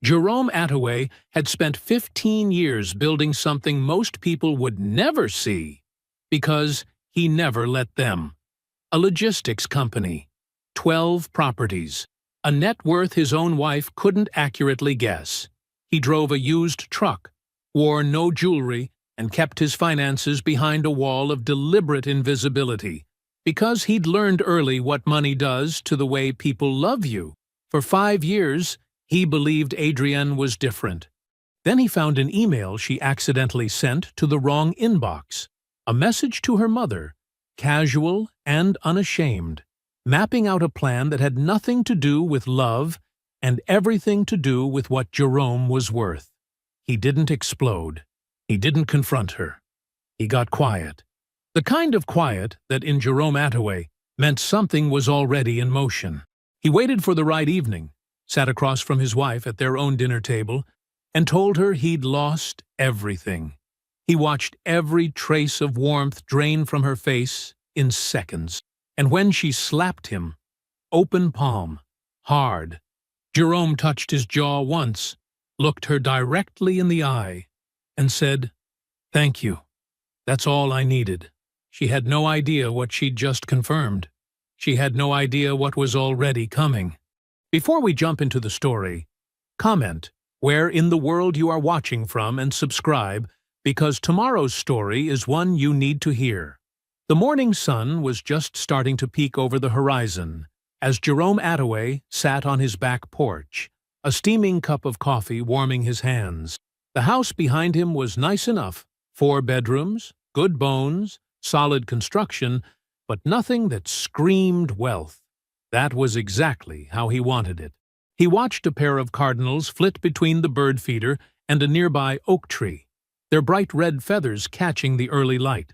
Jerome Attaway had spent 15 years building something most people would never see because he never let them. A logistics company, 12 properties, a net worth his own wife couldn't accurately guess. He drove a used truck, wore no jewelry, and kept his finances behind a wall of deliberate invisibility, because he'd learned early what money does to the way people love you. For 5 years, he believed Adrienne was different. Then he found an email she accidentally sent to the wrong inbox, a message to her mother, casual and unashamed, mapping out a plan that had nothing to do with love and everything to do with what Jerome was worth. He didn't explode. He didn't confront her. He got quiet. The kind of quiet that in Jerome Attaway meant something was already in motion. He waited for the right evening, sat across from his wife at their own dinner table, and told her he'd lost everything. He watched every trace of warmth drain from her face in seconds. And when she slapped him, open palm, hard, Jerome touched his jaw once, looked her directly in the eye, and said, "Thank you. That's all I needed." She had no idea what she'd just confirmed. She had no idea what was already coming. Before we jump into the story, comment where in the world you are watching from and subscribe, because tomorrow's story is one you need to hear. The morning sun was just starting to peek over the horizon as Jerome Attaway sat on his back porch, a steaming cup of coffee warming his hands. The house behind him was nice enough, 4 bedrooms, good bones, solid construction, but nothing that screamed wealth. That was exactly how he wanted it. He watched a pair of cardinals flit between the bird feeder and a nearby oak tree, their bright red feathers catching the early light.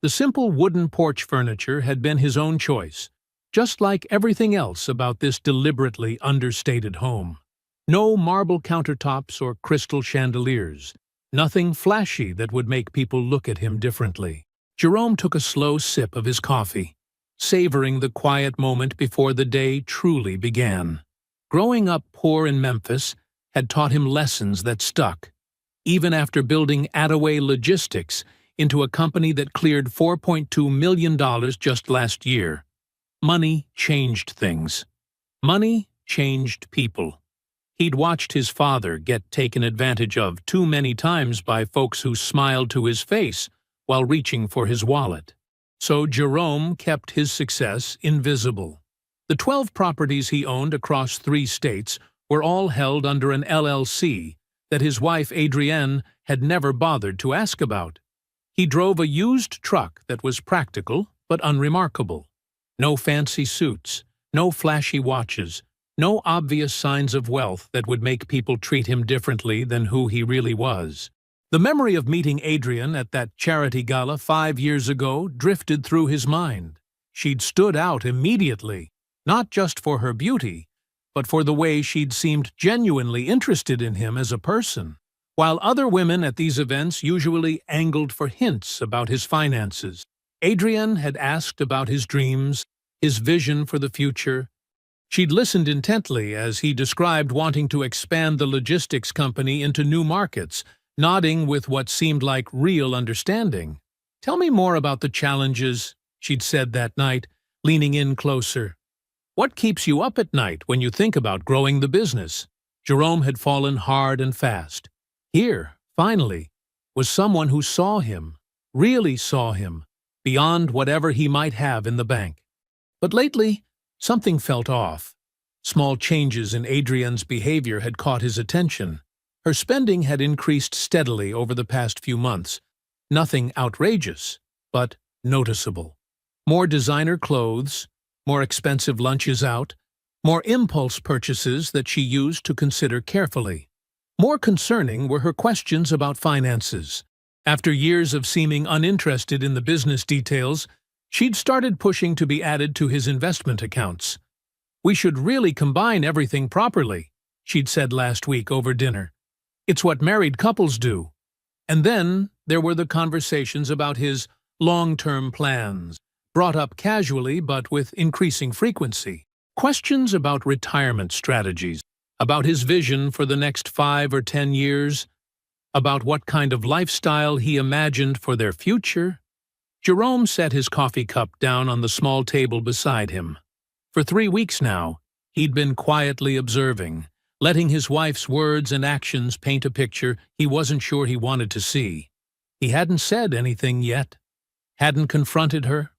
The simple wooden porch furniture had been his own choice, just like everything else about this deliberately understated home. No marble countertops or crystal chandeliers, nothing flashy that would make people look at him differently. Jerome took a slow sip of his coffee, savoring the quiet moment before the day truly began. Growing up poor in Memphis had taught him lessons that stuck, even after building Attaway Logistics into a company that cleared $4.2 million just last year. Money changed things. Money changed people. He'd watched his father get taken advantage of too many times by folks who smiled to his face while reaching for his wallet. So Jerome kept his success invisible. The 12 properties he owned across 3 states were all held under an LLC that his wife Adrienne had never bothered to ask about. He drove a used truck that was practical but unremarkable. No fancy suits, no flashy watches, no obvious signs of wealth that would make people treat him differently than who he really was. The memory of meeting Adrienne at that charity gala 5 years ago drifted through his mind. She'd stood out immediately, not just for her beauty, but for the way she'd seemed genuinely interested in him as a person. While other women at these events usually angled for hints about his finances, Adrienne had asked about his dreams, his vision for the future. She'd listened intently as he described wanting to expand the logistics company into new markets, nodding with what seemed like real understanding. "Tell me more about the challenges," she'd said that night, leaning in closer. "What keeps you up at night when you think about growing the business?" Jerome had fallen hard and fast. Here, finally, was someone who saw him, really saw him, beyond whatever he might have in the bank. But lately, something felt off. Small changes in Adrienne's behavior had caught his attention. Her spending had increased steadily over the past few months. Nothing outrageous, but noticeable. More designer clothes, more expensive lunches out, more impulse purchases that she used to consider carefully. More concerning were her questions about finances. After years of seeming uninterested in the business details, she'd started pushing to be added to his investment accounts. "We should really combine everything properly," she'd said last week over dinner. "It's what married couples do." And then there were the conversations about his long-term plans, brought up casually but with increasing frequency. Questions about retirement strategies, about his vision for the next 5 or 10 years, about what kind of lifestyle he imagined for their future. Jerome set his coffee cup down on the small table beside him. For 3 weeks now, he'd been quietly observing, letting his wife's words and actions paint a picture he wasn't sure he wanted to see. He hadn't said anything yet, hadn't confronted her,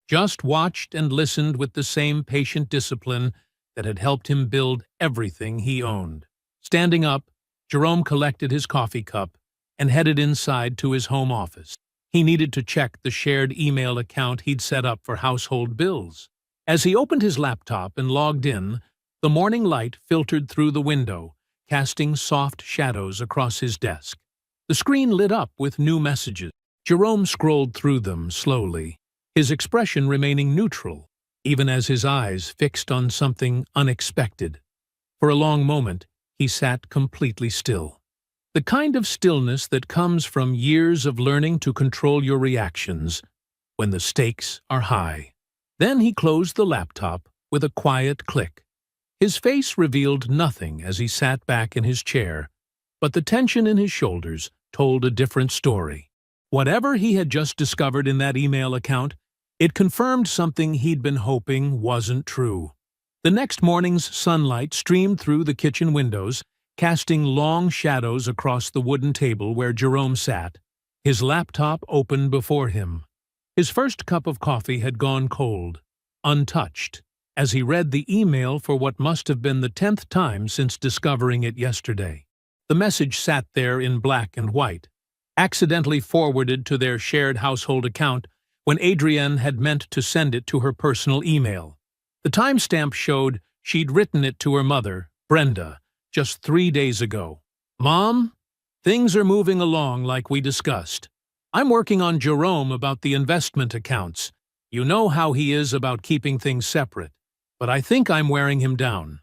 just watched and listened with the same patient discipline that had helped him build everything he owned. Standing up, Jerome collected his coffee cup and headed inside to his home office. He needed to check the shared email account he'd set up for household bills. As he opened his laptop and logged in, the morning light filtered through the window, casting soft shadows across his desk. The screen lit up with new messages. Jerome scrolled through them slowly, his expression remaining neutral, even as his eyes fixed on something unexpected. For a long moment, he sat completely still. The kind of stillness that comes from years of learning to control your reactions when the stakes are high. Then he closed the laptop with a quiet click. His face revealed nothing as he sat back in his chair, but the tension in his shoulders told a different story. Whatever he had just discovered in that email account, it confirmed something he'd been hoping wasn't true. The next morning's sunlight streamed through the kitchen windows, casting long shadows across the wooden table where Jerome sat, his laptop open before him. His first cup of coffee had gone cold, untouched, as he read the email for what must have been the 10th time since discovering it yesterday. The message sat there in black and white, accidentally forwarded to their shared household account when Adrienne had meant to send it to her personal email. The timestamp showed she'd written it to her mother, Brenda, just 3 days ago. "Mom, things are moving along like we discussed. I'm working on Jerome about the investment accounts. You know how he is about keeping things separate, but I think I'm wearing him down.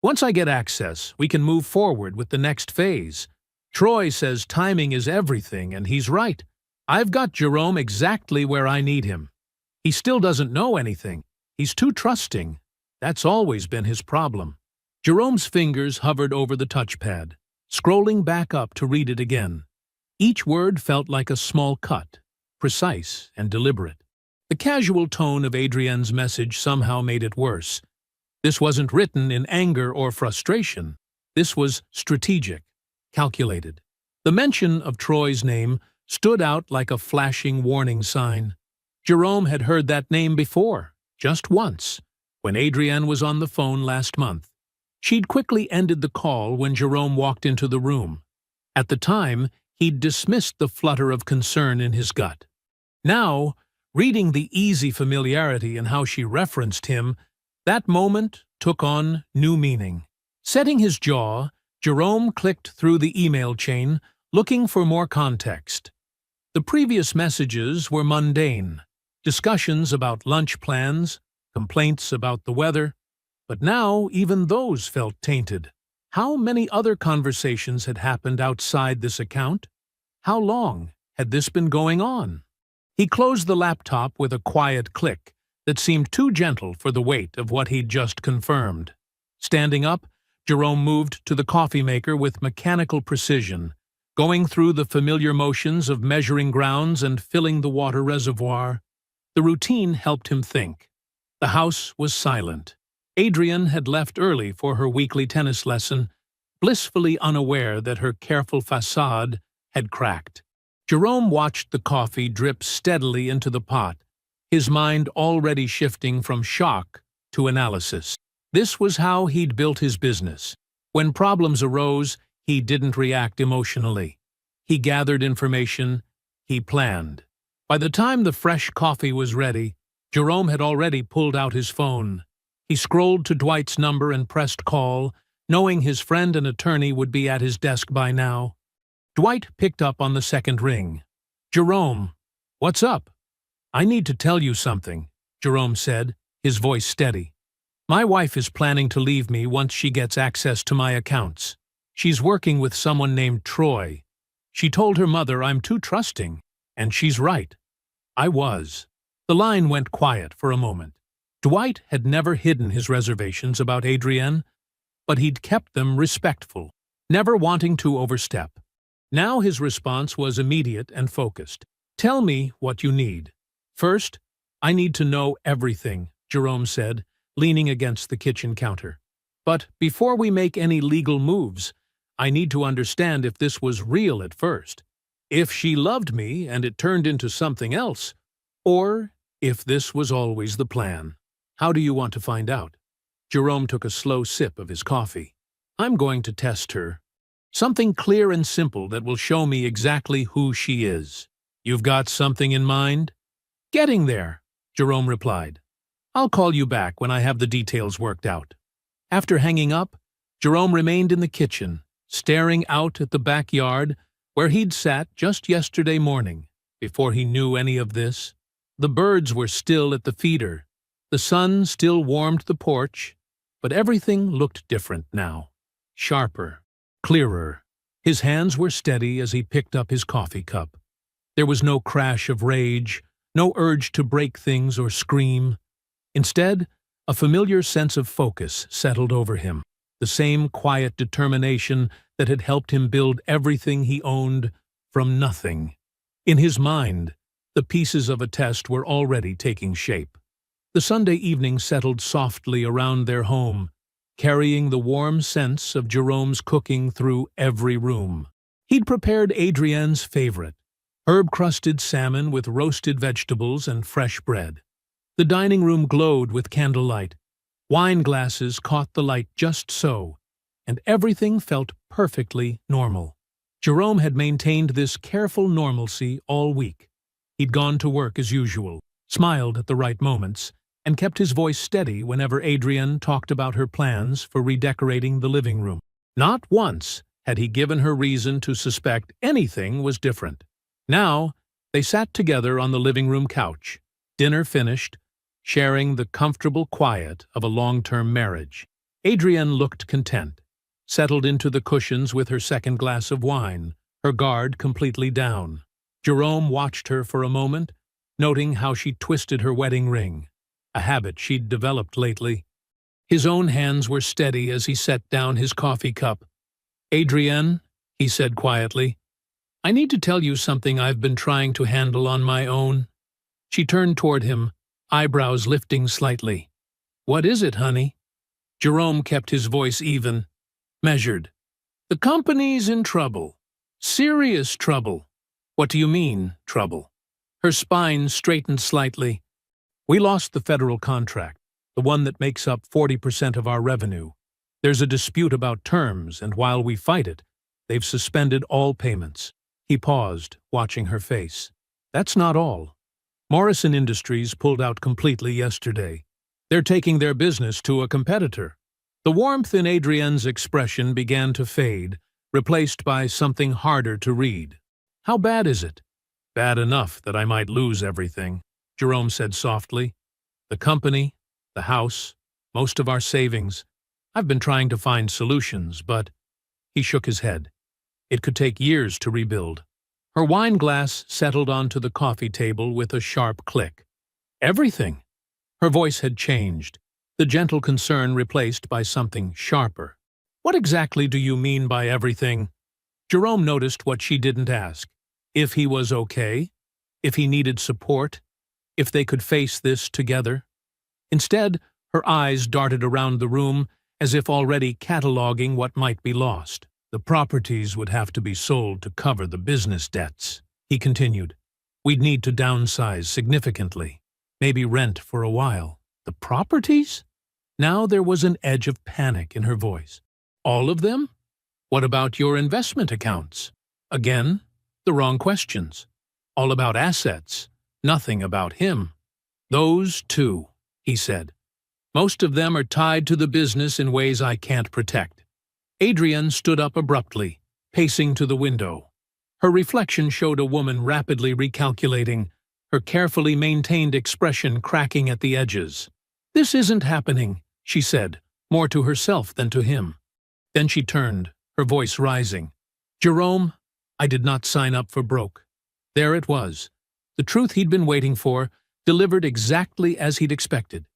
Once I get access, we can move forward with the next phase. Troy says timing is everything, and he's right. I've got Jerome exactly where I need him. He still doesn't know anything. He's too trusting. That's always been his problem." Jerome's fingers hovered over the touchpad, scrolling back up to read it again. Each word felt like a small cut, precise and deliberate. The casual tone of Adrienne's message somehow made it worse. This wasn't written in anger or frustration. This was strategic, calculated. The mention of Troy's name stood out like a flashing warning sign. Jerome had heard that name before, just once, when Adrienne was on the phone last month. She'd quickly ended the call when Jerome walked into the room. At the time, he'd dismissed the flutter of concern in his gut. Now, reading the easy familiarity in how she referenced him, that moment took on new meaning. Setting his jaw, Jerome clicked through the email chain, looking for more context. The previous messages were mundane, discussions about lunch plans, complaints about the weather, but now even those felt tainted. How many other conversations had happened outside this account? How long had this been going on? He closed the laptop with a quiet click that seemed too gentle for the weight of what he'd just confirmed. Standing up, Jerome moved to the coffee maker with mechanical precision, going through the familiar motions of measuring grounds and filling the water reservoir. The routine helped him think. The house was silent. Adrienne had left early for her weekly tennis lesson, blissfully unaware that her careful facade had cracked. Jerome watched the coffee drip steadily into the pot, his mind already shifting from shock to analysis. This was how he'd built his business. When problems arose, he didn't react emotionally. He gathered information, he planned. By the time the fresh coffee was ready, Jerome had already pulled out his phone. He scrolled to Dwight's number and pressed call, knowing his friend and attorney would be at his desk by now. Dwight picked up on the second ring. "Jerome, what's up?" "I need to tell you something," Jerome said, his voice steady. "My wife is planning to leave me once she gets access to my accounts. She's working with someone named Troy. She told her mother I'm too trusting, and she's right. I was." The line went quiet for a moment. Dwight had never hidden his reservations about Adrienne, but he'd kept them respectful, never wanting to overstep. Now his response was immediate and focused. "Tell me what you need. First, I need to know everything," Jerome said, leaning against the kitchen counter. "But before we make any legal moves, I need to understand if this was real at first. If she loved me and it turned into something else, or if this was always the plan. How do you want to find out?" Jerome took a slow sip of his coffee. "I'm going to test her. Something clear and simple that will show me exactly who she is." "You've got something in mind?" "Getting there," Jerome replied. "I'll call you back when I have the details worked out." After hanging up, Jerome remained in the kitchen, staring out at the backyard where he'd sat just yesterday morning, before he knew any of this. The birds were still at the feeder. The sun still warmed the porch, but everything looked different now. Sharper, clearer. His hands were steady as he picked up his coffee cup. There was no crash of rage, no urge to break things or scream. Instead, a familiar sense of focus settled over him, the same quiet determination that had helped him build everything he owned from nothing. In his mind, the pieces of a test were already taking shape. The Sunday evening settled softly around their home, carrying the warm sense of Jerome's cooking through every room. He'd prepared Adrienne's favorite, herb-crusted salmon with roasted vegetables and fresh bread. The dining room glowed with candlelight. Wine glasses caught the light just so, and everything felt perfectly normal. Jerome had maintained this careful normalcy all week. He'd gone to work as usual, smiled at the right moments, and kept his voice steady whenever Adrienne talked about her plans for redecorating the living room. Not once had he given her reason to suspect anything was different. Now, they sat together on the living room couch, dinner finished, sharing the comfortable quiet of a long-term marriage. Adrienne looked content, settled into the cushions with her second glass of wine, her guard completely down. Jerome watched her for a moment, noting how she twisted her wedding ring, a habit she'd developed lately. His own hands were steady as he set down his coffee cup. "Adrienne," he said quietly, "I need to tell you something I've been trying to handle on my own." She turned toward him, eyebrows lifting slightly. "What is it, honey?" Jerome kept his voice even, measured. "The company's in trouble. Serious trouble." "What do you mean, trouble?" Her spine straightened slightly. "We lost the federal contract, the one that makes up 40% of our revenue. There's a dispute about terms, and while we fight it, they've suspended all payments." He paused, watching her face. "That's not all. Morrison Industries pulled out completely yesterday. They're taking their business to a competitor." The warmth in Adrienne's expression began to fade, replaced by something harder to read. "How bad is it?" "Bad enough that I might lose everything," Jerome said softly. "The company, the house, most of our savings. I've been trying to find solutions, but—" He shook his head. "It could take years to rebuild." Her wine glass settled onto the coffee table with a sharp click. "Everything?" Her voice had changed, the gentle concern replaced by something sharper. "What exactly do you mean by everything?" Jerome noticed what she didn't ask. If he was okay? If he needed support? If they could face this together? Instead, her eyes darted around the room as if already cataloging what might be lost. "The properties would have to be sold to cover the business debts," he continued. "We'd need to downsize significantly, maybe rent for a while." "The properties?" Now there was an edge of panic in her voice. "All of them? What about your investment accounts?" Again, the wrong questions. All about assets, nothing about him. "Those too," he said. "Most of them are tied to the business in ways I can't protect." Adrienne stood up abruptly, pacing to the window. Her reflection showed a woman rapidly recalculating, her carefully maintained expression cracking at the edges. "This isn't happening," she said, more to herself than to him. Then she turned, her voice rising. "Jerome, I did not sign up for broke." There it was, the truth he'd been waiting for, delivered exactly as he'd expected.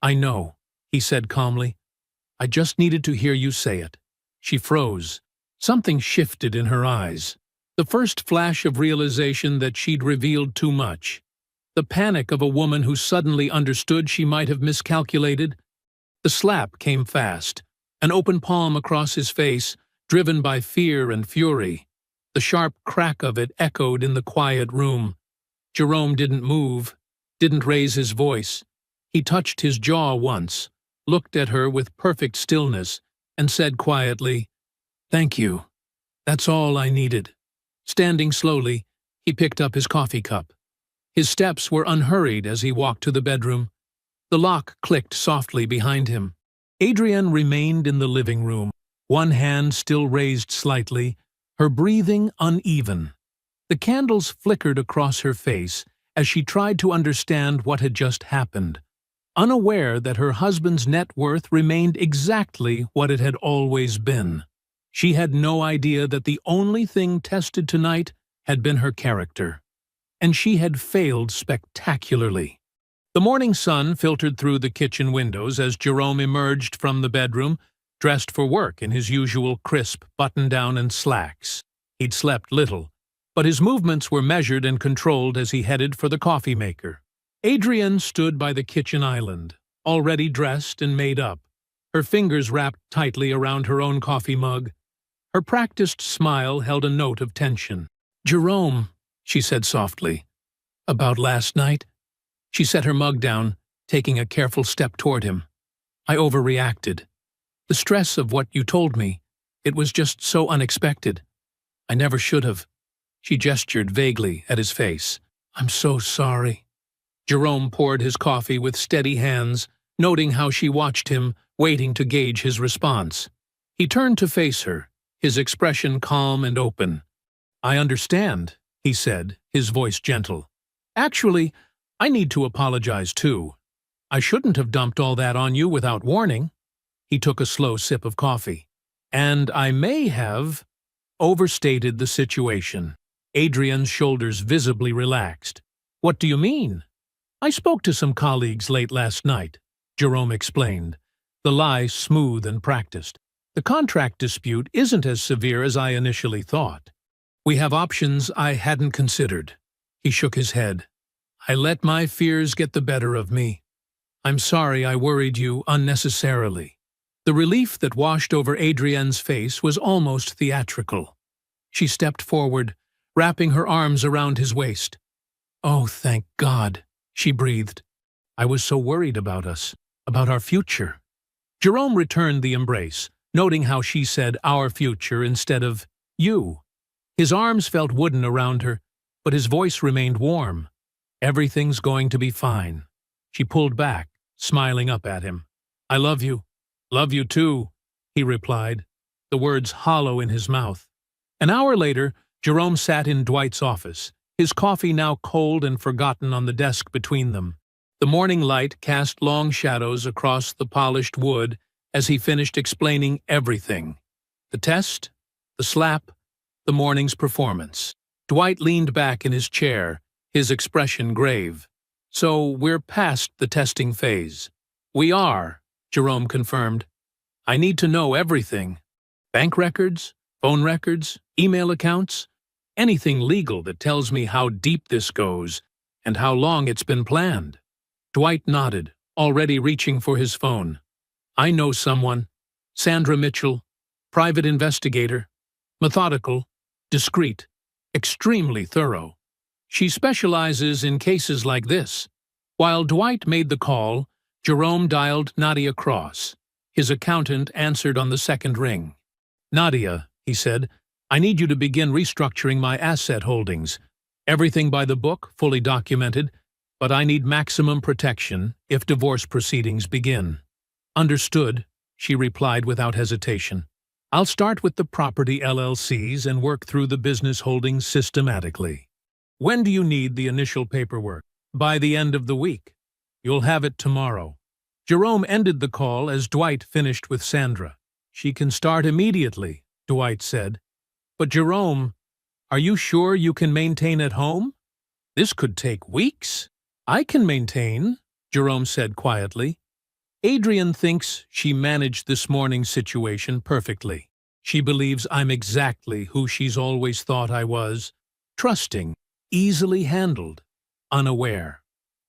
"I know," he said calmly. I just needed to hear you say it." She froze. Something shifted in her eyes. The first flash of realization that she'd revealed too much. The panic of a woman who suddenly understood she might have miscalculated. The slap came fast, an open palm across his face, driven by fear and fury. The sharp crack of it echoed in the quiet room. Jerome didn't move, didn't raise his voice. He touched his jaw once, looked at her with perfect stillness, and said quietly, "Thank you. That's all I needed." Standing slowly, he picked up his coffee cup. His steps were unhurried as he walked to the bedroom. The lock clicked softly behind him. Adrienne remained in the living room, one hand still raised slightly, her breathing uneven. The candles flickered across her face as she tried to understand what had just happened, unaware that her husband's net worth remained exactly what it had always been. She had no idea that the only thing tested tonight had been her character, and she had failed spectacularly. The morning sun filtered through the kitchen windows as Jerome emerged from the bedroom, dressed for work in his usual crisp button-down and slacks. He'd slept little, but his movements were measured and controlled as he headed for the coffee maker. Adrienne stood by the kitchen island, already dressed and made up, her fingers wrapped tightly around her own coffee mug. Her practiced smile held a note of tension. "Jerome," she said softly. "About last night?" She set her mug down, taking a careful step toward him. "I overreacted. The stress of what you told me, it was just so unexpected. I never should have." She gestured vaguely at his face. "I'm so sorry." Jerome poured his coffee with steady hands, noting how she watched him, waiting to gauge his response. He turned to face her, his expression calm and open. "I understand," he said, his voice gentle. "Actually, I need to apologize too. I shouldn't have dumped all that on you without warning." He took a slow sip of coffee. "And I may have overstated the situation." Adrienne's shoulders visibly relaxed. "What do you mean?" "I spoke to some colleagues late last night," Jerome explained, the lie smooth and practiced. "The contract dispute isn't as severe as I initially thought. We have options I hadn't considered." He shook his head. "I let my fears get the better of me. I'm sorry I worried you unnecessarily." The relief that washed over Adrienne's face was almost theatrical. She stepped forward, wrapping her arms around his waist. "Oh, thank God," she breathed. "I was so worried about us, about our future." Jerome returned the embrace, noting how she said our future instead of you. His arms felt wooden around her, but his voice remained warm. "Everything's going to be fine." She pulled back, smiling up at him. "I love you." "Love you too," he replied, the words hollow in his mouth. An hour later, Jerome sat in Dwight's office, his coffee now cold and forgotten on the desk between them. The morning light cast long shadows across the polished wood as he finished explaining everything. The test, the slap, the morning's performance. Dwight leaned back in his chair, his expression grave. "So we're past the testing phase." "We are," Jerome confirmed. "I need to know everything. Bank records, phone records, email accounts, anything legal that tells me how deep this goes and how long it's been planned." Dwight nodded, already reaching for his phone. "I know someone. Sandra Mitchell, private investigator, methodical, discreet, extremely thorough. She specializes in cases like this." While Dwight made the call, Jerome dialed Nadia Cross. His accountant answered on the second ring. "Nadia," he said, "I need you to begin restructuring my asset holdings. Everything by the book, fully documented, but I need maximum protection if divorce proceedings begin." "Understood," she replied without hesitation. "I'll start with the property LLCs and work through the business holdings systematically." "When do you need the initial paperwork?" "By the end of the week." "You'll have it tomorrow." Jerome ended the call as Dwight finished with Sandra. "She can start immediately," Dwight said. "But Jerome, are you sure you can maintain at home? This could take weeks." "I can maintain," Jerome said quietly. Adrienne thinks she managed this morning's situation perfectly. She believes I'm exactly who she's always thought I was, trusting, easily handled, unaware.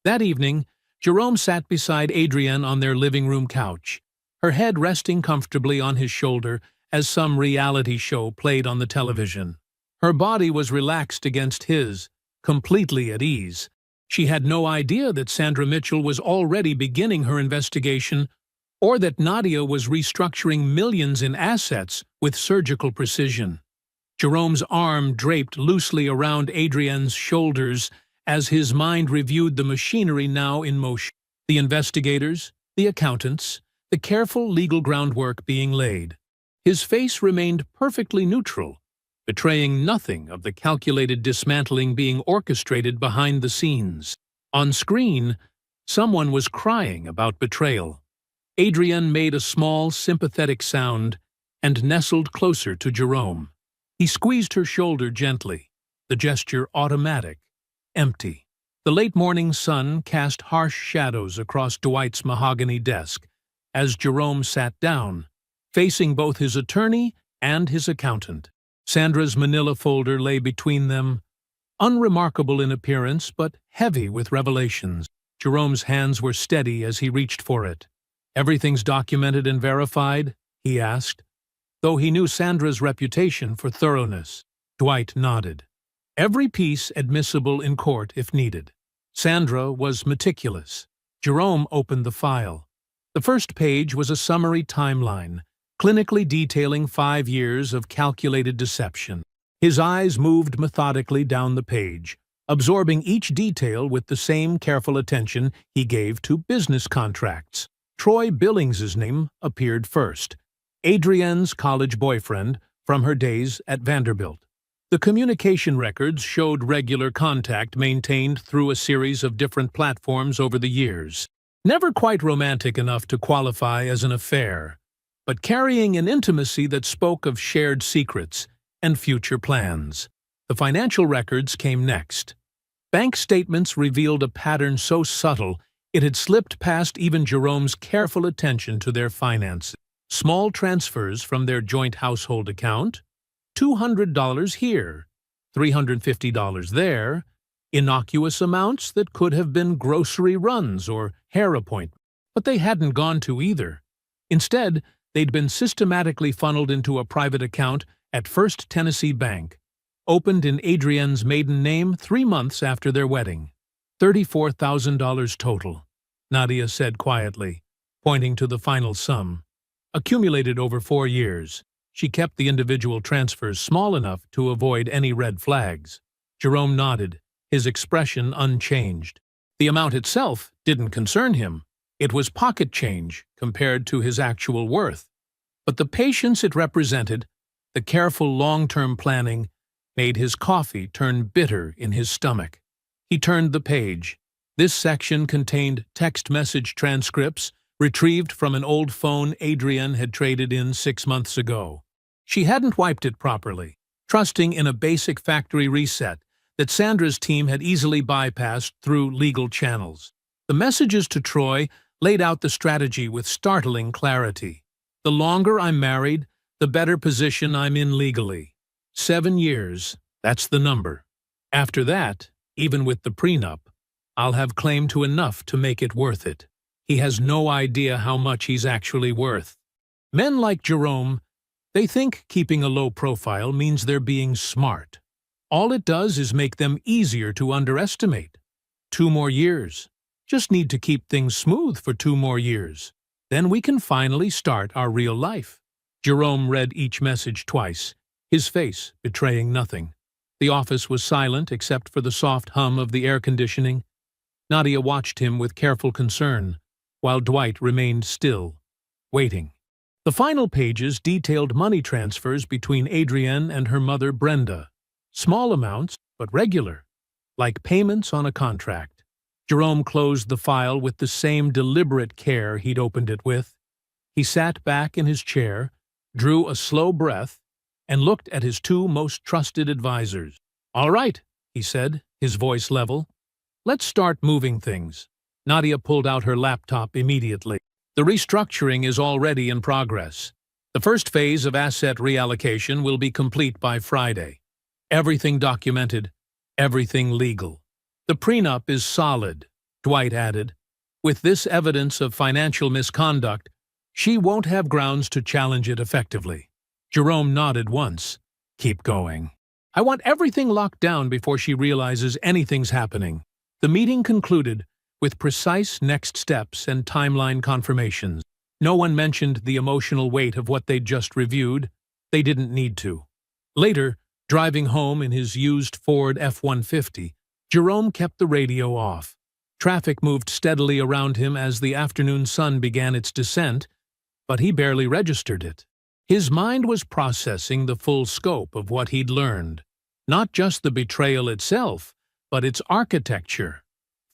That evening, Jerome sat beside Adrienne on their living room couch, her head resting comfortably on his shoulder as some reality show played on the television. Her body was relaxed against his, completely at ease. She had no idea that Sandra Mitchell was already beginning her investigation, or that Nadia was restructuring millions in assets with surgical precision. Jerome's arm draped loosely around Adrienne's shoulders as his mind reviewed the machinery now in motion. The investigators, the accountants, the careful legal groundwork being laid. His face remained perfectly neutral, betraying nothing of the calculated dismantling being orchestrated behind the scenes. On screen, someone was crying about betrayal. Adrienne made a small, sympathetic sound and nestled closer to Jerome. He squeezed her shoulder gently, the gesture automatic, empty. The late morning sun cast harsh shadows across Dwight's mahogany desk as Jerome sat down, facing both his attorney and his accountant. Sandra's manila folder lay between them, unremarkable in appearance but heavy with revelations. Jerome's hands were steady as he reached for it. "Everything's documented and verified?" he asked, though he knew Sandra's reputation for thoroughness. Dwight nodded. "Every piece admissible in court if needed." Sandra was meticulous. Jerome opened the file. The first page was a summary timeline, clinically detailing 5 years of calculated deception. His eyes moved methodically down the page, absorbing each detail with the same careful attention he gave to business contracts. Troy Billings's name appeared first, Adrienne's college boyfriend from her days at Vanderbilt. The communication records showed regular contact maintained through a series of different platforms over the years. Never quite romantic enough to qualify as an affair, but carrying an intimacy that spoke of shared secrets and future plans. The financial records came next. Bank statements revealed a pattern so subtle it had slipped past even Jerome's careful attention to their finances. Small transfers from their joint household account, $200 here, $350 there, innocuous amounts that could have been grocery runs or hair appointments. But they hadn't gone to either. Instead, they'd been systematically funneled into a private account at First Tennessee Bank, opened in Adrienne's maiden name 3 months after their wedding. $34,000 total, Nadia said quietly, pointing to the final sum. Accumulated over 4 years. She kept the individual transfers small enough to avoid any red flags. Jerome nodded, his expression unchanged. The amount itself didn't concern him. It was pocket change compared to his actual worth. But the patience it represented, the careful long-term planning, made his coffee turn bitter in his stomach. He turned the page. This section contained text message transcripts retrieved from an old phone Adrienne had traded in 6 months ago. She hadn't wiped it properly, trusting in a basic factory reset that Sandra's team had easily bypassed through legal channels. The messages to Troy laid out the strategy with startling clarity. The longer I'm married, the better position I'm in legally. 7 years, that's the number. After that, even with the prenup, I'll have claim to enough to make it worth it. He has no idea how much he's actually worth. Men like Jerome, they think keeping a low profile means they're being smart. All it does is make them easier to underestimate. 2 more years. Just need to keep things smooth for 2 more years. Then we can finally start our real life. Jerome read each message twice, his face betraying nothing. The office was silent except for the soft hum of the air conditioning. Nadia watched him with careful concern, while Dwight remained still, waiting. The final pages detailed money transfers between Adrienne and her mother Brenda. Small amounts, but regular, like payments on a contract. Jerome closed the file with the same deliberate care he'd opened it with. He sat back in his chair, drew a slow breath, and looked at his 2 most trusted advisors. "All right," he said, his voice level. "Let's start moving things." Nadia pulled out her laptop immediately. The restructuring is already in progress. The first phase of asset reallocation will be complete by Friday. Everything documented, everything legal. The prenup is solid, Dwight added. With this evidence of financial misconduct, she won't have grounds to challenge it effectively. Jerome nodded once. Keep going. I want everything locked down before she realizes anything's happening. The meeting concluded with precise next steps and timeline confirmations. No one mentioned the emotional weight of what they'd just reviewed. They didn't need to. Later, driving home in his used Ford F-150, Jerome kept the radio off. Traffic moved steadily around him as the afternoon sun began its descent, but he barely registered it. His mind was processing the full scope of what he'd learned. Not just the betrayal itself, but its architecture.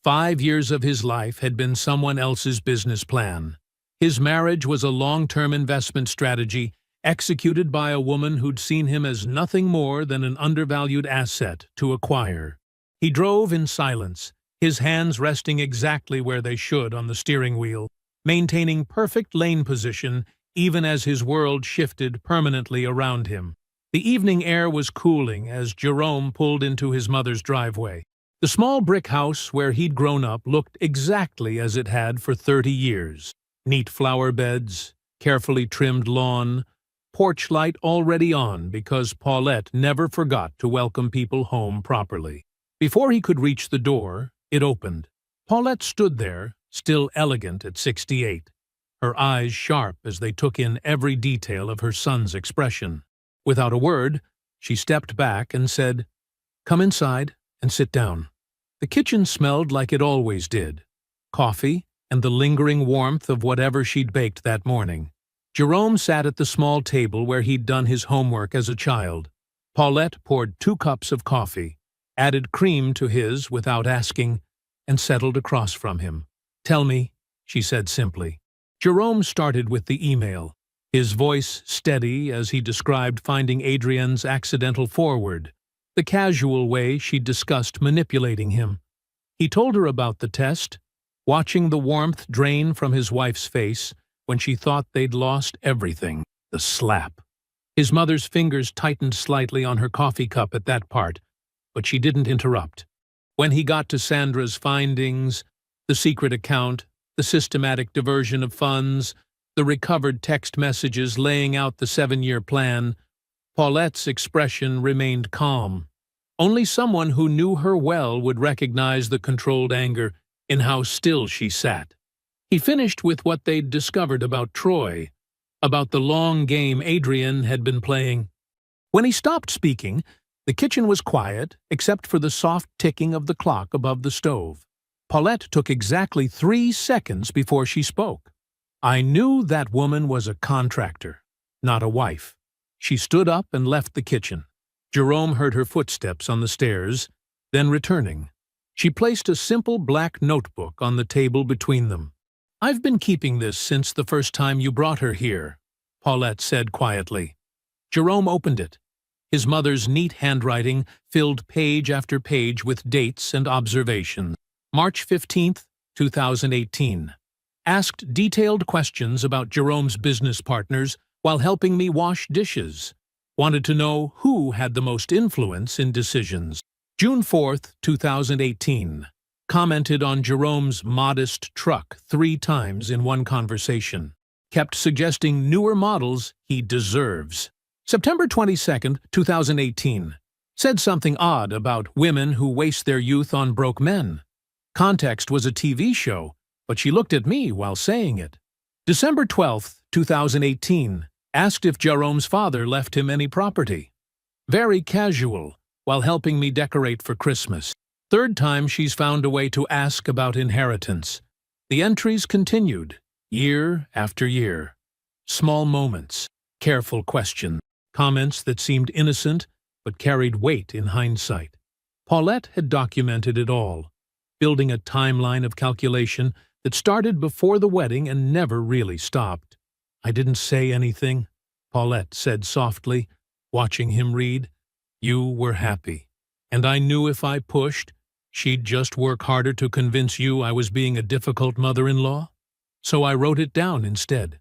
5 years of his life had been someone else's business plan. His marriage was a long-term investment strategy executed by a woman who'd seen him as nothing more than an undervalued asset to acquire. He drove in silence, his hands resting exactly where they should on the steering wheel, maintaining perfect lane position even as his world shifted permanently around him. The evening air was cooling as Jerome pulled into his mother's driveway. The small brick house where he'd grown up looked exactly as it had for 30 years. Neat flower beds, carefully trimmed lawn, porch light already on because Paulette never forgot to welcome people home properly. Before he could reach the door, it opened. Paulette stood there, still elegant at 68, her eyes sharp as they took in every detail of her son's expression. Without a word, she stepped back and said, "Come inside and sit down." The kitchen smelled like it always did. Coffee and the lingering warmth of whatever she'd baked that morning. Jerome sat at the small table where he'd done his homework as a child. Paulette poured 2 cups of coffee, added cream to his without asking, and settled across from him. "Tell me," she said simply. Jerome started with the email, his voice steady as he described finding Adrienne's accidental forward, the casual way she'd discussed manipulating him. He told her about the test, watching the warmth drain from his wife's face when she thought they'd lost everything. The slap. His mother's fingers tightened slightly on her coffee cup at that part, but she didn't interrupt. When he got to Sandra's findings, the secret account, the systematic diversion of funds, the recovered text messages laying out the 7-year plan, Paulette's expression remained calm. Only someone who knew her well would recognize the controlled anger in how still she sat. He finished with what they'd discovered about Troy, about the long game Adrienne had been playing. When he stopped speaking, the kitchen was quiet except for the soft ticking of the clock above the stove. Paulette took exactly 3 seconds before she spoke. "I knew that woman was a contractor, not a wife." She stood up and left the kitchen. Jerome heard her footsteps on the stairs, then returning. She placed a simple black notebook on the table between them. "I've been keeping this since the first time you brought her here," Paulette said quietly. Jerome opened it. His mother's neat handwriting filled page after page with dates and observations. March 15th, 2018. Asked detailed questions about Jerome's business partners while helping me wash dishes. Wanted to know who had the most influence in decisions. June 4th, 2018. Commented on Jerome's modest truck 3 times in one conversation. Kept suggesting newer models he deserves. September 22nd, 2018. Said something odd about women who waste their youth on broke men. Context was a TV show, but she looked at me while saying it. December 12th, 2018. Asked if Jerome's father left him any property. Very casual, while helping me decorate for Christmas. 3rd time she's found a way to ask about inheritance. The entries continued, year after year. Small moments, careful questions, comments that seemed innocent but carried weight in hindsight. Paulette had documented it all, building a timeline of calculation that started before the wedding and never really stopped. "I didn't say anything," Paulette said softly, watching him read. "You were happy, and I knew if I pushed, she'd just work harder to convince you I was being a difficult mother-in-law." so I wrote it down instead.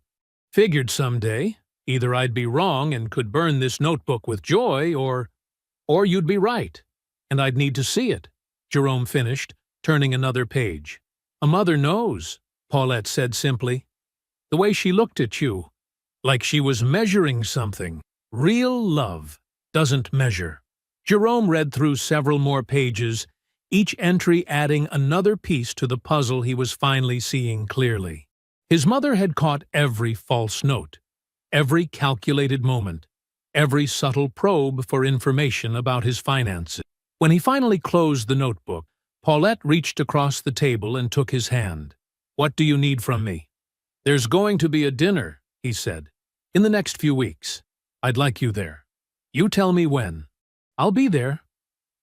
Figured someday, either I'd be wrong and could burn this notebook with joy, or you'd be right, and I'd need to see it, Jerome finished, turning another page. A mother knows, Paulette said simply. The way she looked at you, like she was measuring something. Real love doesn't measure. Jerome read through several more pages, each entry adding another piece to the puzzle he was finally seeing clearly. His mother had caught every false note, every calculated moment, every subtle probe for information about his finances. When he finally closed the notebook, Paulette reached across the table and took his hand. "What do you need from me?" "There's going to be a dinner," he said, "in the next few weeks. I'd like you there. You tell me when." "I'll be there."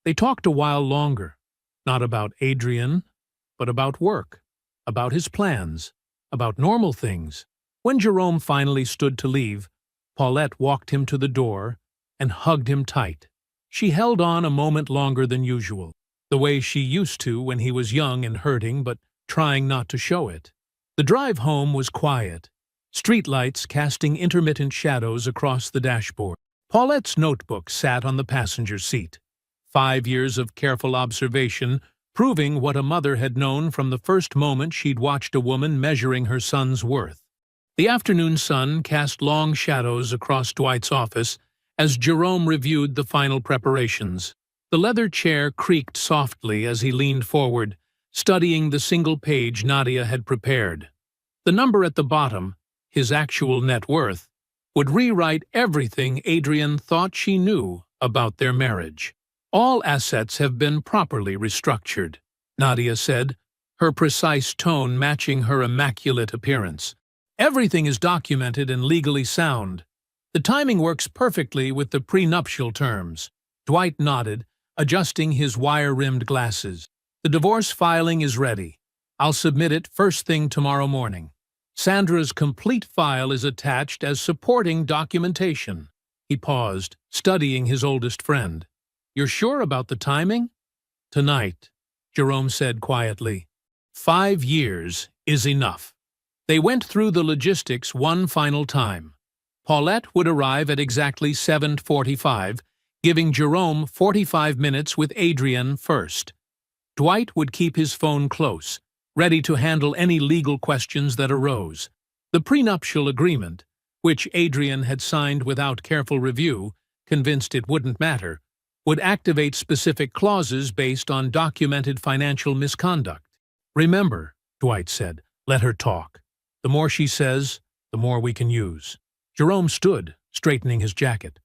They talked a while longer, not about Adrian, but about work, about his plans, about normal things. When Jerome finally stood to leave, Paulette walked him to the door and hugged him tight. She held on a moment longer than usual, the way she used to when he was young and hurting but trying not to show it. The drive home was quiet, streetlights casting intermittent shadows across the dashboard. Paulette's notebook sat on the passenger seat. 5 years of careful observation, proving what a mother had known from the first moment she'd watched a woman measuring her son's worth. The afternoon sun cast long shadows across Dwight's office as Jerome reviewed the final preparations. The leather chair creaked softly as he leaned forward, studying the single page Nadia had prepared. The number at the bottom, his actual net worth, would rewrite everything Adrian thought she knew about their marriage. "All assets have been properly restructured," Nadia said, her precise tone matching her immaculate appearance. "Everything is documented and legally sound. The timing works perfectly with the prenuptial terms." Dwight nodded, adjusting his wire-rimmed glasses. "The divorce filing is ready. I'll submit it first thing tomorrow morning. Sandra's complete file is attached as supporting documentation." He paused, studying his oldest friend. "You're sure about the timing?" "Tonight," Jerome said quietly. 5 years is enough." They went through the logistics one final time. Paulette would arrive at exactly 7:45, giving Jerome 45 minutes with Adrian first. Dwight would keep his phone close, ready to handle any legal questions that arose. The prenuptial agreement, which Adrian had signed without careful review, convinced it wouldn't matter, would activate specific clauses based on documented financial misconduct. "Remember," Dwight said, "let her talk. The more she says, the more we can use." Jerome stood, straightening his jacket.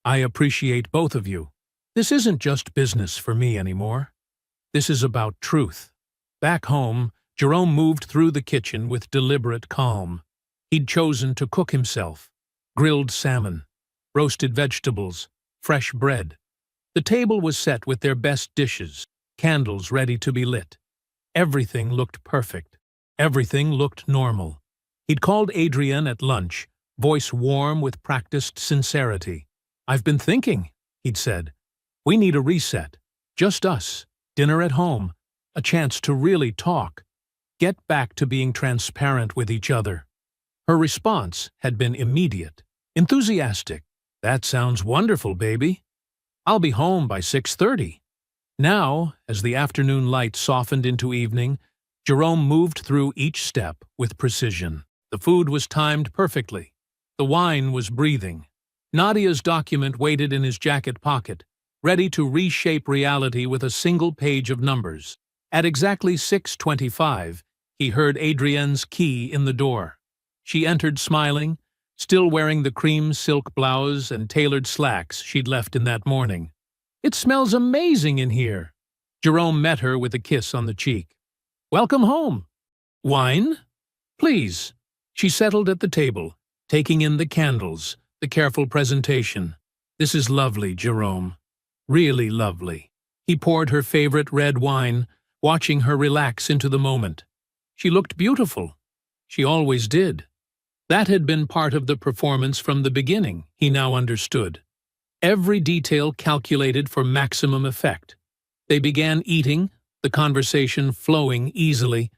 "I appreciate both of you. This isn't just business for me anymore. This is about truth." Back home, Jerome moved through the kitchen with deliberate calm. He'd chosen to cook himself. Grilled salmon, roasted vegetables, fresh bread. The table was set with their best dishes, candles ready to be lit. Everything looked perfect. Everything looked normal. He'd called Adrian at lunch, voice warm with practiced sincerity. "I've been thinking," he'd said. "We need a reset. Just us, dinner at home, a chance to really talk, get back to being transparent with each other." Her response had been immediate, enthusiastic. "That sounds wonderful, baby. I'll be home by 6:30. Now, as the afternoon light softened into evening, Jerome moved through each step with precision. The food was timed perfectly. The wine was breathing. Nadia's document waited in his jacket pocket, ready to reshape reality with a single page of numbers. At exactly 6:25, he heard Adrienne's key in the door. She entered smiling, still wearing the cream silk blouse and tailored slacks she'd left in that morning. "It smells amazing in here." Jerome met her with a kiss on the cheek. "Welcome home." "Wine?" "Please." She settled at the table, taking in the candles, the careful presentation. "This is lovely, Jerome. Really lovely." He poured her favorite red wine, watching her relax into the moment. She looked beautiful. She always did. That had been part of the performance from the beginning, he now understood. Every detail calculated for maximum effect. They began eating, the conversation flowing easily.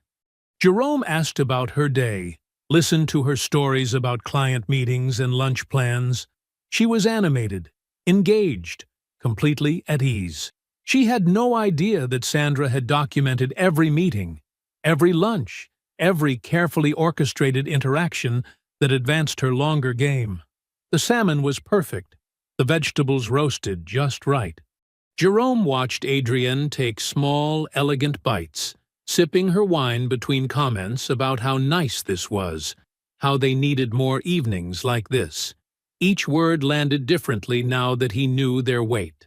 Jerome asked about her day, listened to her stories about client meetings and lunch plans. She was animated, engaged, completely at ease. She had no idea that Sandra had documented every meeting, every lunch, every carefully orchestrated interaction that advanced her longer game. The salmon was perfect, the vegetables roasted just right. Jerome watched Adrienne take small, elegant bites, sipping her wine between comments about how nice this was, how they needed more evenings like this. Each word landed differently now that he knew their weight.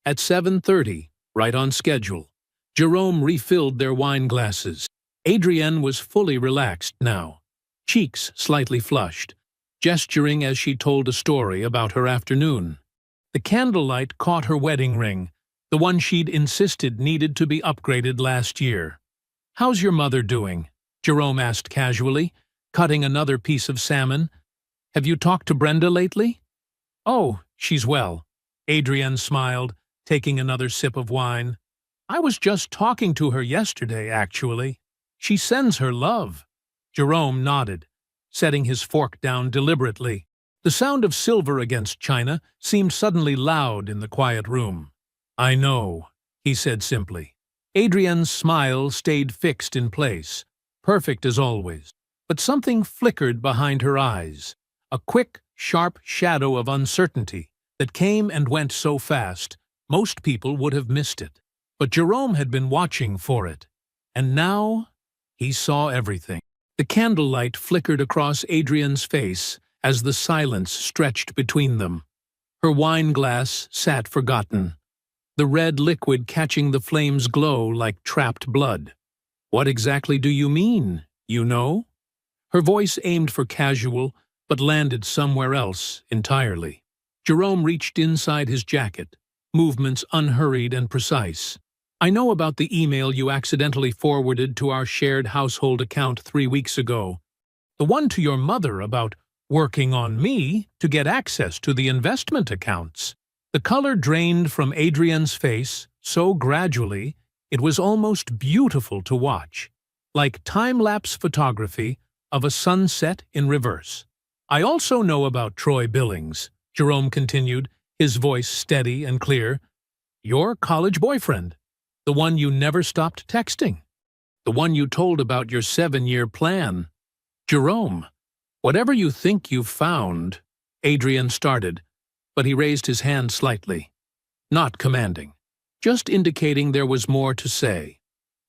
At 7:30, right on schedule, Jerome refilled their wine glasses. Adrienne was fully relaxed now, cheeks slightly flushed, gesturing as she told a story about her afternoon. The candlelight caught her wedding ring, the one she'd insisted needed to be upgraded last year. "How's your mother doing?" Jerome asked casually, cutting another piece of salmon. "Have you talked to Brenda lately?" "Oh, she's well." Adrienne smiled, taking another sip of wine. "I was just talking to her yesterday, actually. She sends her love." Jerome nodded, setting his fork down deliberately. The sound of silver against china seemed suddenly loud in the quiet room. "I know," he said simply. Adrienne's smile stayed fixed in place, perfect as always, but something flickered behind her eyes, a quick, sharp shadow of uncertainty that came and went so fast, most people would have missed it. But Jerome had been watching for it, and now he saw everything. The candlelight flickered across Adrienne's face as the silence stretched between them. Her wine glass sat forgotten, the red liquid catching the flame's glow like trapped blood. "What exactly do you mean, you know?" Her voice aimed for casual, but landed somewhere else entirely. Jerome reached inside his jacket, movements unhurried and precise. "I know about the email you accidentally forwarded to our shared household account 3 weeks ago. The one to your mother about working on me to get access to the investment accounts." The color drained from Adrienne's face so gradually it was almost beautiful to watch, like time-lapse photography of a sunset in reverse. "I also know about Troy Billings," Jerome continued, his voice steady and clear. "Your college boyfriend, the one you never stopped texting, the one you told about your 7-year plan." "Jerome, whatever you think you've found," Adrienne started, but he raised his hand slightly. Not commanding, just indicating there was more to say.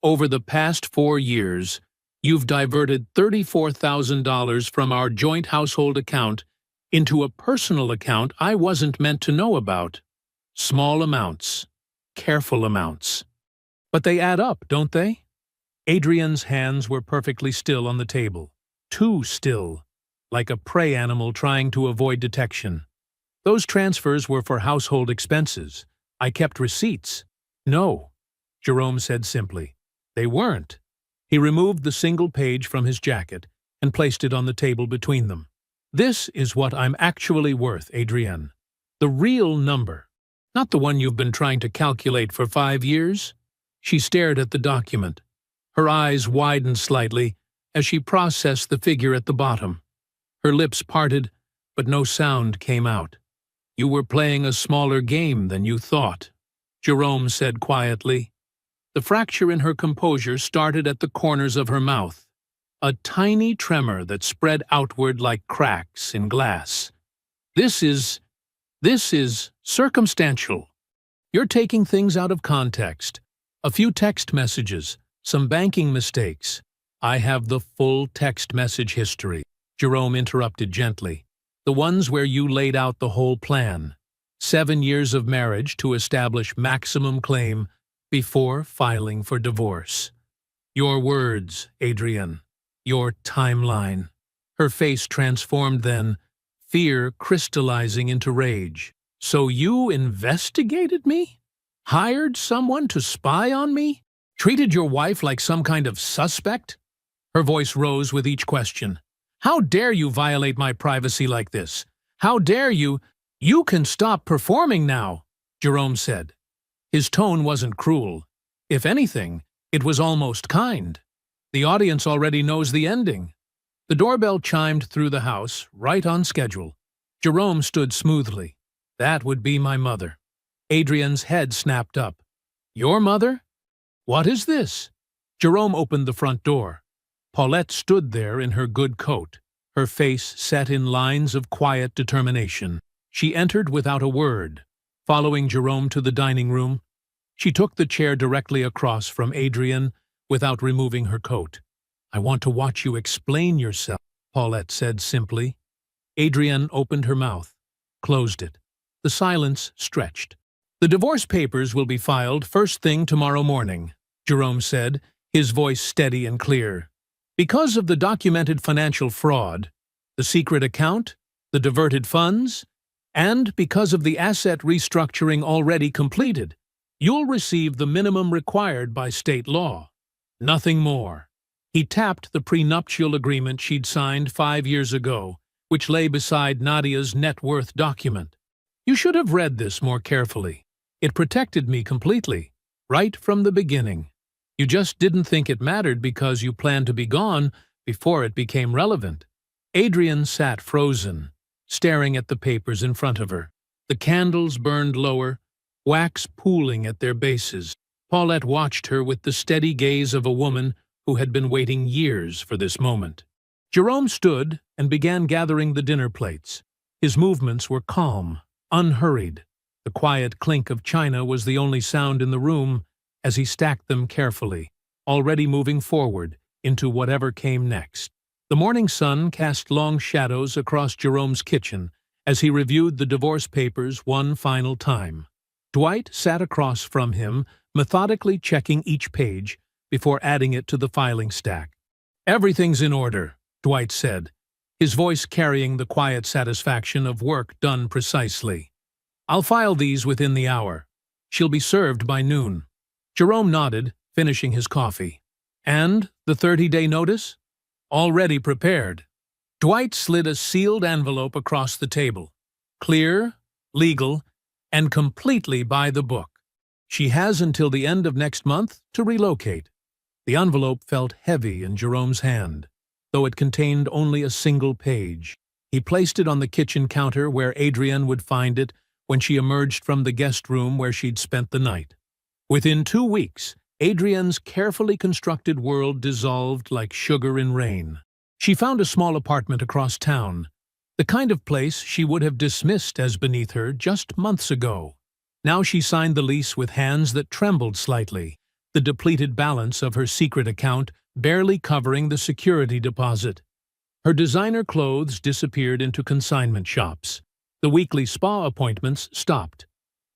"Over the past 4 years, you've diverted $34,000 from our joint household account into a personal account I wasn't meant to know about. Small amounts, careful amounts. But they add up, don't they?" Adrienne's hands were perfectly still on the table, too still, like a prey animal trying to avoid detection. "Those transfers were for household expenses. I kept receipts." "No," Jerome said simply. "They weren't." He removed the single page from his jacket and placed it on the table between them. "This is what I'm actually worth, Adrienne. The real number. Not the one you've been trying to calculate for 5 years." She stared at the document. Her eyes widened slightly as she processed the figure at the bottom. Her lips parted, but no sound came out. "You were playing a smaller game than you thought," Jerome said quietly. The fracture in her composure started at the corners of her mouth, a tiny tremor that spread outward like cracks in glass. This is circumstantial. You're taking things out of context. A few text messages, some banking mistakes." "I have the full text message history," Jerome interrupted gently. "The ones where you laid out the whole plan. 7 years of marriage to establish maximum claim before filing for divorce. Your words, Adrienne. Your timeline." Her face transformed then, fear crystallizing into rage. "So you investigated me? Hired someone to spy on me? Treated your wife like some kind of suspect?" Her voice rose with each question. "How dare you violate my privacy like this? How dare you—" "You can stop performing now," Jerome said. His tone wasn't cruel. If anything, it was almost kind. The audience already knows the ending. The doorbell chimed through the house, right on schedule. Jerome stood smoothly. That would be my mother. Adrian's head snapped up. Your mother? What is this? Jerome opened the front door. Paulette stood there in her good coat, her face set in lines of quiet determination. She entered without a word. Following Jerome to the dining room, she took the chair directly across from Adrian without removing her coat. I want to watch you explain yourself, Paulette said simply. Adrian opened her mouth, closed it. The silence stretched. The divorce papers will be filed first thing tomorrow morning, Jerome said, his voice steady and clear. Because of the documented financial fraud, the secret account, the diverted funds, and because of the asset restructuring already completed, you'll receive the minimum required by state law. Nothing more. He tapped the prenuptial agreement she'd signed 5 years ago, which lay beside Nadia's net worth document. You should have read this more carefully. It protected me completely, right from the beginning. You just didn't think it mattered because you planned to be gone before it became relevant. Adrian sat frozen, staring at the papers in front of her. The candles burned lower, wax pooling at their bases. Paulette watched her with the steady gaze of a woman who had been waiting years for this moment. Jerome stood and began gathering the dinner plates. His movements were calm, unhurried. The quiet clink of china was the only sound in the room as he stacked them carefully, already moving forward into whatever came next. The morning sun cast long shadows across Jerome's kitchen as he reviewed the divorce papers one final time. Dwight sat across from him, methodically checking each page before adding it to the filing stack. Everything's in order, Dwight said, his voice carrying the quiet satisfaction of work done precisely. I'll file these within the hour. She'll be served by noon. Jerome nodded, finishing his coffee. And the 30-day notice? Already prepared. Dwight slid a sealed envelope across the table. Clear, legal, and completely by the book. She has until the end of next month to relocate. The envelope felt heavy in Jerome's hand, though it contained only a single page. He placed it on the kitchen counter where Adrian would find it when she emerged from the guest room where she'd spent the night. Within 2 weeks, Adrian's carefully constructed world dissolved like sugar in rain. She found a small apartment across town, the kind of place she would have dismissed as beneath her just months ago. Now she signed the lease with hands that trembled slightly, the depleted balance of her secret account barely covering the security deposit. Her designer clothes disappeared into consignment shops. The weekly spa appointments stopped.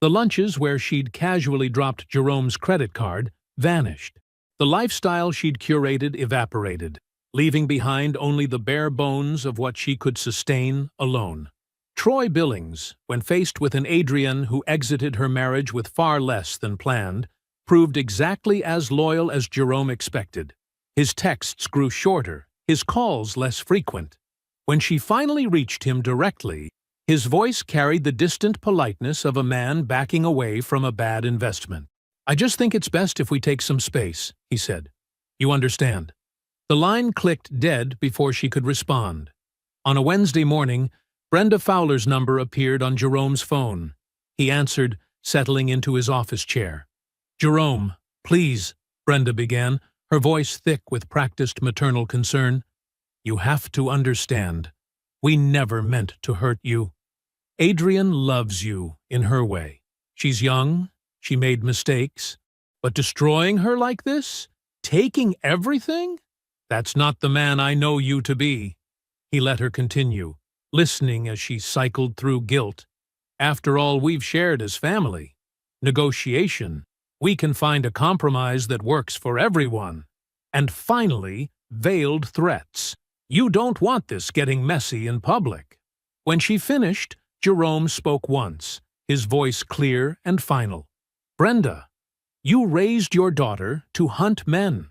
The lunches where she'd casually dropped Jerome's credit card vanished. The lifestyle she'd curated evaporated, leaving behind only the bare bones of what she could sustain alone. Troy Billings, when faced with an Adrian who exited her marriage with far less than planned, proved exactly as loyal as Jerome expected. His texts grew shorter, his calls less frequent. When she finally reached him directly, his voice carried the distant politeness of a man backing away from a bad investment. I just think it's best if we take some space, he said. You understand? The line clicked dead before she could respond. On a Wednesday morning, Brenda Fowler's number appeared on Jerome's phone. He answered, settling into his office chair. Jerome, please, Brenda began, her voice thick with practiced maternal concern. You have to understand. We never meant to hurt you. Adrian loves you in her way. She's young, she made mistakes, but destroying her like this? Taking everything? That's not the man I know you to be. He let her continue, listening as she cycled through guilt. After all we've shared as family. Negotiation. We can find a compromise that works for everyone. And finally, veiled threats. You don't want this getting messy in public. When she finished, Jerome spoke once, his voice clear and final. Brenda, you raised your daughter to hunt men.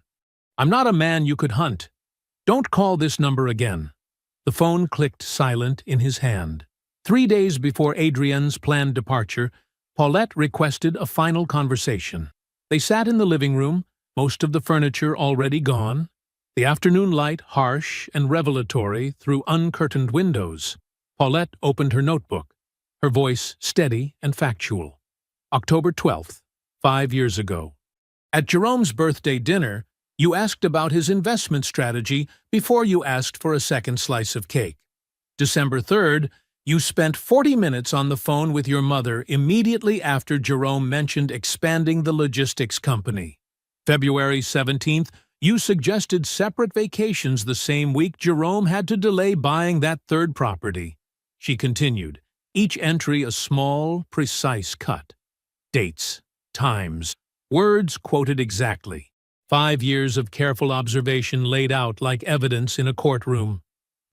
I'm not a man you could hunt. Don't call this number again. The phone clicked silent in his hand. 3 days before Adrian's planned departure, Paulette requested a final conversation. They sat in the living room, most of the furniture already gone. The afternoon light harsh and revelatory through uncurtained windows. Paulette opened her notebook, her voice steady and factual. October 12th, 5 years ago. At Jerome's birthday dinner, you asked about his investment strategy before you asked for a second slice of cake. December 3rd, you spent 40 minutes on the phone with your mother immediately after Jerome mentioned expanding the logistics company. February 17th, you suggested separate vacations the same week Jerome had to delay buying that third property. She continued, each entry a small, precise cut. Dates, times, words quoted exactly. 5 years of careful observation laid out like evidence in a courtroom.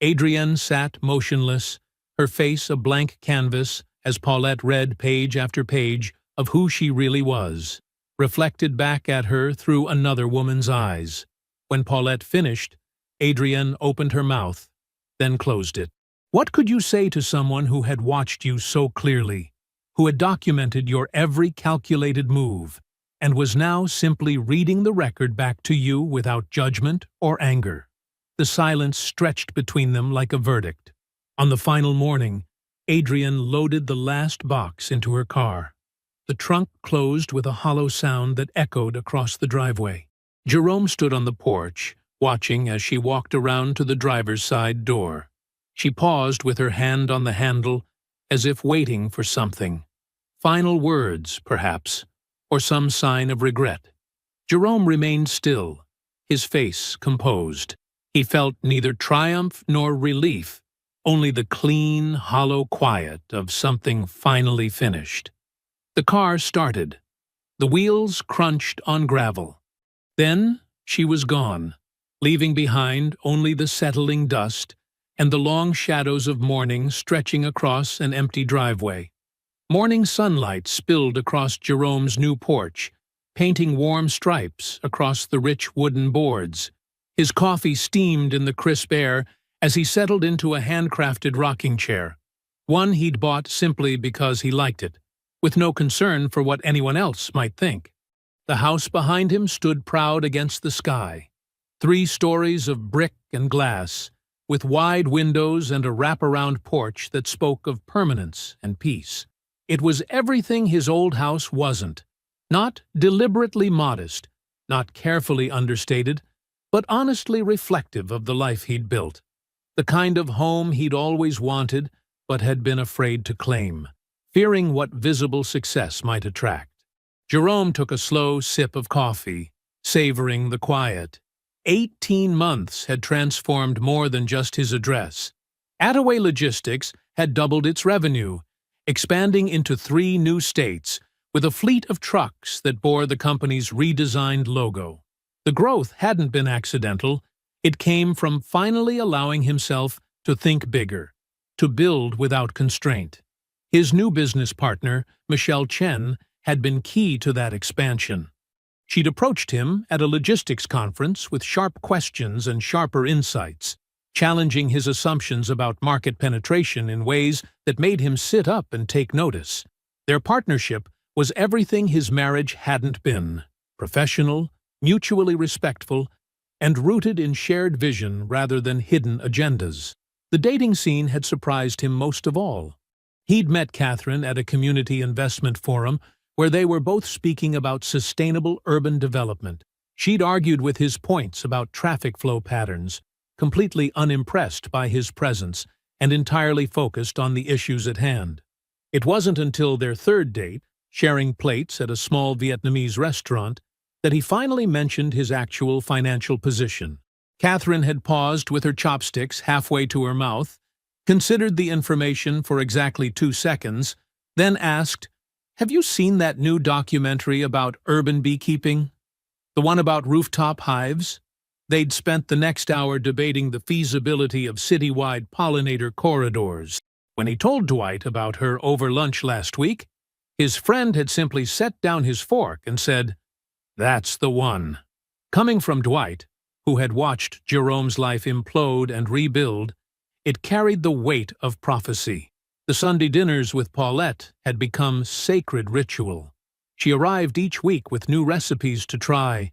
Adrienne sat motionless, her face a blank canvas as Paulette read page after page of who she really was, reflected back at her through another woman's eyes. When Paulette finished, Adrienne opened her mouth, then closed it. What could you say to someone who had watched you so clearly, who had documented your every calculated move, and was now simply reading the record back to you without judgment or anger? The silence stretched between them like a verdict. On the final morning, Adrienne loaded the last box into her car. The trunk closed with a hollow sound that echoed across the driveway. Jerome stood on the porch, watching as she walked around to the driver's side door. She paused with her hand on the handle, as if waiting for something. Final words, perhaps, or some sign of regret. Jerome remained still, his face composed. He felt neither triumph nor relief, only the clean, hollow quiet of something finally finished. The car started. The wheels crunched on gravel. Then she was gone, leaving behind only the settling dust and the long shadows of morning stretching across an empty driveway. Morning sunlight spilled across Jerome's new porch, painting warm stripes across the rich wooden boards. His coffee steamed in the crisp air as he settled into a handcrafted rocking chair, one he'd bought simply because he liked it, with no concern for what anyone else might think. The house behind him stood proud against the sky, 3 stories of brick and glass, with wide windows and a wraparound porch that spoke of permanence and peace. It was everything his old house wasn't, not deliberately modest, not carefully understated, but honestly reflective of the life he'd built, the kind of home he'd always wanted but had been afraid to claim, fearing what visible success might attract. Jerome took a slow sip of coffee, savoring the quiet. 18 months had transformed more than just his address. Attaway Logistics had doubled its revenue, expanding into 3 new states, with a fleet of trucks that bore the company's redesigned logo. The growth hadn't been accidental. It came from finally allowing himself to think bigger, to build without constraint. His new business partner, Michelle Chen, had been key to that expansion. She'd approached him at a logistics conference with sharp questions and sharper insights, challenging his assumptions about market penetration in ways that made him sit up and take notice. Their partnership was everything his marriage hadn't been: professional, mutually respectful, and rooted in shared vision rather than hidden agendas. The dating scene had surprised him most of all. He'd met Catherine at a community investment forum where they were both speaking about sustainable urban development. She'd argued with his points about traffic flow patterns, completely unimpressed by his presence and entirely focused on the issues at hand. It wasn't until their third date, sharing plates at a small Vietnamese restaurant, that he finally mentioned his actual financial position. Catherine had paused with her chopsticks halfway to her mouth, considered the information for exactly 2 seconds, then asked, "Have you seen that new documentary about urban beekeeping? The one about rooftop hives?" They'd spent the next hour debating the feasibility of citywide pollinator corridors. When he told Dwight about her over lunch last week, his friend had simply set down his fork and said, "That's the one." Coming from Dwight, who had watched Jerome's life implode and rebuild, it carried the weight of prophecy. The Sunday dinners with Paulette had become sacred ritual. She arrived each week with new recipes to try,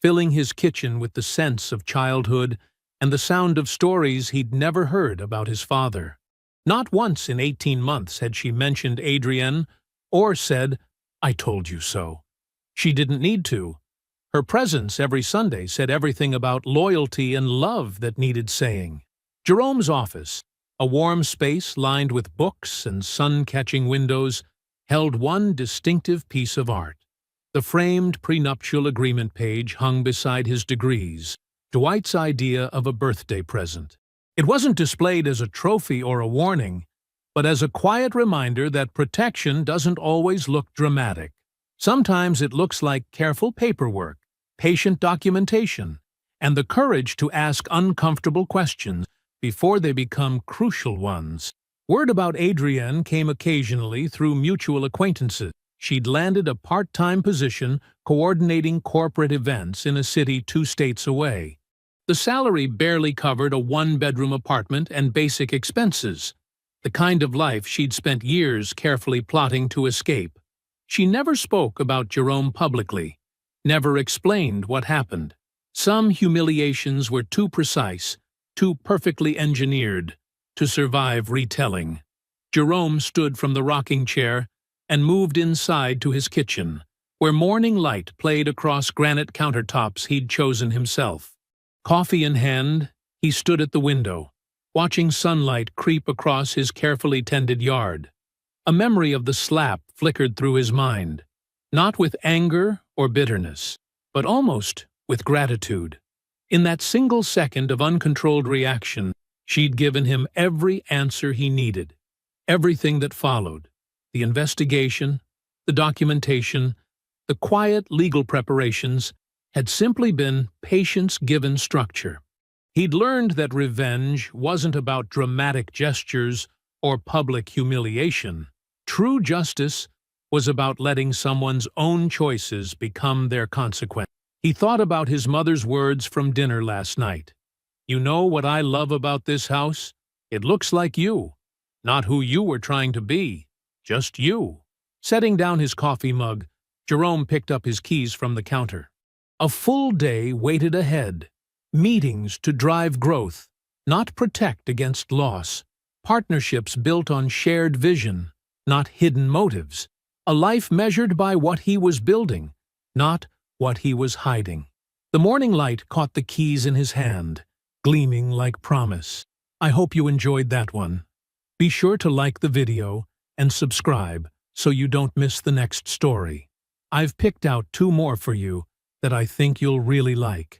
filling his kitchen with the sense of childhood and the sound of stories he'd never heard about his father. Not once in 18 months had she mentioned Adrienne or said, "I told you so." She didn't need to. Her presence every Sunday said everything about loyalty and love that needed saying. Jerome's office, a warm space lined with books and sun-catching windows, held one distinctive piece of art. The framed prenuptial agreement page hung beside his degrees, Dwight's idea of a birthday present. It wasn't displayed as a trophy or a warning, but as a quiet reminder that protection doesn't always look dramatic. Sometimes it looks like careful paperwork, patient documentation, and the courage to ask uncomfortable questions before they become crucial ones. Word about Adrienne came occasionally through mutual acquaintances. She'd landed a part-time position coordinating corporate events in a city 2 states away. The salary barely covered a 1-bedroom apartment and basic expenses, the kind of life she'd spent years carefully plotting to escape. She never spoke about Jerome publicly, never explained what happened. Some humiliations were too precise, too perfectly engineered, to survive retelling. Jerome stood from the rocking chair and moved inside to his kitchen, where morning light played across granite countertops he'd chosen himself. Coffee in hand, he stood at the window, watching sunlight creep across his carefully tended yard. A memory of the slap flickered through his mind, not with anger or bitterness, but almost with gratitude. In that single second of uncontrolled reaction, she'd given him every answer he needed. Everything that followed, the investigation, the documentation, the quiet legal preparations, had simply been patience given structure. He'd learned that revenge wasn't about dramatic gestures or public humiliation. True justice was about letting someone's own choices become their consequence. He thought about his mother's words from dinner last night. "You know what I love about this house? It looks like you. Not who you were trying to be, just you." Setting down his coffee mug, Jerome picked up his keys from the counter. A full day waited ahead. Meetings to drive growth, not protect against loss. Partnerships built on shared vision, not hidden motives. A life measured by what he was building, not what he was hiding. The morning light caught the keys in his hand, gleaming like promise. I hope you enjoyed that one. Be sure to like the video and subscribe so you don't miss the next story. I've picked out 2 more for you that I think you'll really like.